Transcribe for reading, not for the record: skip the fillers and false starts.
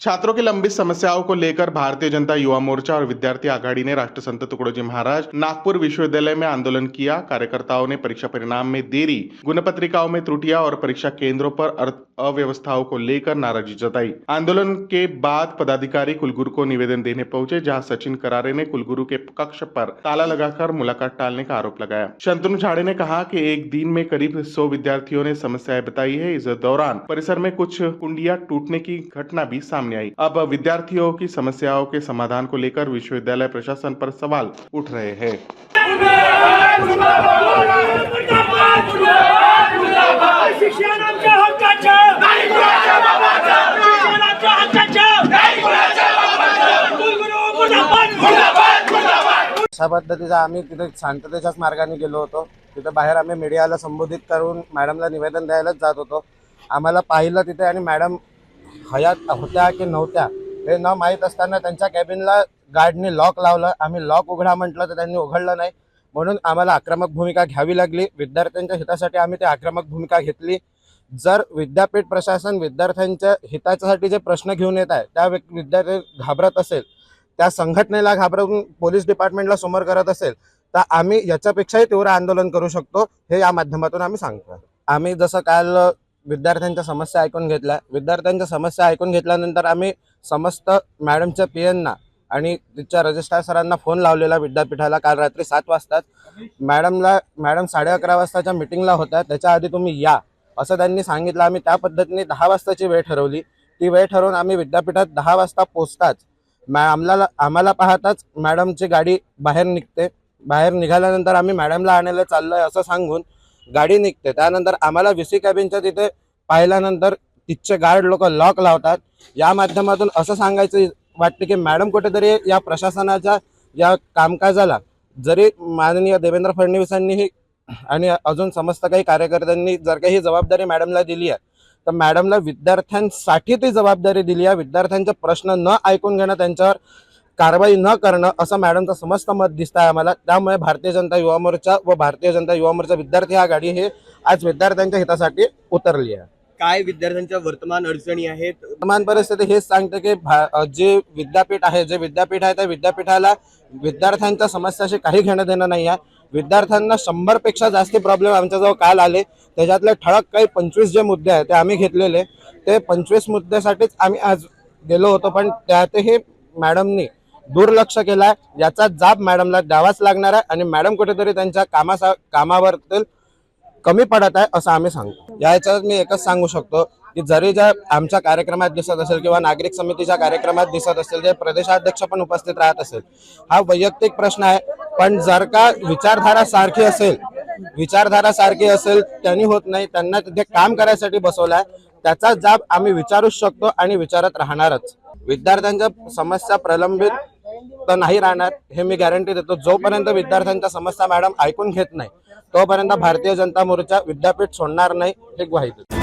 छात्रों की लंबित समस्याओं को लेकर भारतीय जनता युवा मोर्चा और विद्यार्थी आघाड़ी ने राष्ट्रसंत तुकडोजी महाराज नागपुर विश्वविद्यालय में आंदोलन किया। कार्यकर्ताओं ने परीक्षा परिणाम में देरी, गुणपत्रिकाओं में त्रुटियां और परीक्षा केंद्रों पर अव्यवस्थाओं को लेकर नाराजगी जताई। आंदोलन के बाद पदाधिकारी कुलगुरु को निवेदन देने पहुंचे, जहां सचिन करारे ने कुलगुरु के कक्ष पर ताला लगाकर मुलाकात टालने का आरोप लगाया। शंतनु झाड़े ने कहा कि एक दिन में करीब 100 विद्यार्थियों ने समस्याएं बताई है। इस दौरान परिसर में कुछ कुंडियां टूटने की घटना भी सामने आई। अब विद्यार्थियों की समस्याओं के समाधान को लेकर विश्वविद्यालय प्रशासन पर सवाल उठ रहे हैं। अशा पद्धतीचा आम्ही तिथे शांततेच्याच मार्गाने गेलो होतो। तिथे बाहेर आम्ही मीडियाला संबोधित करून मॅडमला निवेदन द्यायलाच जात होतो। आम्हाला पाहिलं तिथे आणि मॅडम हयात होत्या की नव्हत्या हे न माहीत असताना त्यांच्या कॅबिनला गार्डने लॉक लावलं। आम्ही लॉक उघडा म्हटलं तर त्यांनी उघडलं नाही, म्हणून आम्हाला आक्रमक भूमिका घ्यावी लागली। विद्यार्थ्यांच्या हितासाठी आम्ही ते आक्रमक भूमिका घेतली। जर विद्यापीठ प्रशासन विद्यार्थ्यांच्या हितासाठी जे प्रश्न घेऊन येत आहे त्या विद्यार्थी घाबरत असेल, त्या संघटनेला घाबरून पोलीस डिपार्टमेंटला समोर करत असेल, तर आम्ही याच्यापेक्षाही तीव्र आंदोलन करू शकतो, हे या माध्यमातून आम्ही सांगतो। आम्ही जसं काल विद्यार्थ्यांच्या समस्या ऐकून घेतल्या, विद्यार्थ्यांच्या समस्या ऐकून घेतल्यानंतर आम्ही समस्त मॅडमच्या पीएनना आणि तिच्या रजिस्ट्रार सरांना फोन लावलेला विद्यापीठाला काल रात्री 7 वाजता। मॅडम 11:30 वाजताच्या मीटिंगला होत्या, त्याच्या आधी तुम्ही या असं त्यांनी सांगितलं। आम्ही त्या पद्धतीने 10 वाजताची वेळ ठरवली। ती वेळ ठरवून आम्ही विद्यापीठात 10 वाजता पोहोचताच आम्हाला पाहताच मॅडमची गाडी बाहेर निघते। बाहेर निघाल्यानंतर आम्ही मॅडमला आणायला चाललोय असं सांगून गाडी निघते। त्यानंतर आम्हाला व्हीसी कॅबिनच्या तिथे पाहिल्यानंतर तिथचे गार्ड लोक लॉक लावतात। या माध्यमातून असं सांगायचं वाटते की मॅडम कुठेतरी या प्रशासनाच्या या कामकाजाला, जरी माननीय देवेंद्र फडणवीसांनीही आणि अजून समस्त काही कार्यकर्त्यांनी जर काही जबाबदारी मॅडमला दिली आहे, तर मॅडमला विद्यार्थ्यांसाठी ती जबाबदारी दिली आहे। विद्यार्थ्यांचे प्रश्न न ऐकून घेणं, त्यांच्यावर कारवाई न करणं असं मॅडमचं समस्त मत दिसत आहे आम्हाला। त्यामुळे भारतीय जनता युवा मोर्चा व भारतीय जनता युवा मोर्चा विद्यार्थी आघाडी हे आज विद्यार्थ्यांच्या हितासाठी उतरली आहे। काय विद्यार्थ्यांच्या वर्तमान अडचणी आहेत? वर्तमान परिस्थिती हेच सांगते की जे विद्यापीठ आहे त्या विद्यापीठाला विद्यार्थ्यांच्या समस्याशी काही घेणं देणं नाही आहे। विद्यार्थ्यांना 100 पेक्षा जास्त प्रॉब्लेम आमच्याजवळ काल आले, त्याच्यातले ठळक काही 25 जे मुद्दे आहेत ते आम्ही घेतलेले। ते 25 मुद्द्यासाठीच आम्ही आज गेलो होतो, पण त्यातही मॅडमनी दुर्लक्ष केलाय। याचा जाब मॅडमला द्यावाच लागणार आहे आणि मॅडम कुठेतरी त्यांच्या कामावर कमी पडत आहे असं आम्ही सांगतो। याच्यात मी एकच सांगू शकतो की जरी ज्या आमच्या कार्यक्रमात दिसत असेल किंवा नागरिक समितीच्या कार्यक्रमात दिसत असेल, जे प्रदेशाध्यक्ष पण उपस्थित राहत असेल, हा वैयक्तिक प्रश्न आहे। पण जर का विचारधारा सारखी असेल त्यांनी होत नाही, त्यांना तिथे काम करायसाठी बसवलाय, त्याचा जाब आम्ही विचारूच शकतो आणि विचारत राहणारच। विद्यार्थ्यांच्या समस्या प्रलंबित तर नाही राहणार हे मी गॅरंटी देतो। जोपर्यंत विद्यार्थ्यांच्या समस्या मॅडम ऐकून घेत नाही, तोपर्यंत भारतीय जनता मोर्चा विद्यापीठ सोडणार नाही, हे ग्वाही देतो।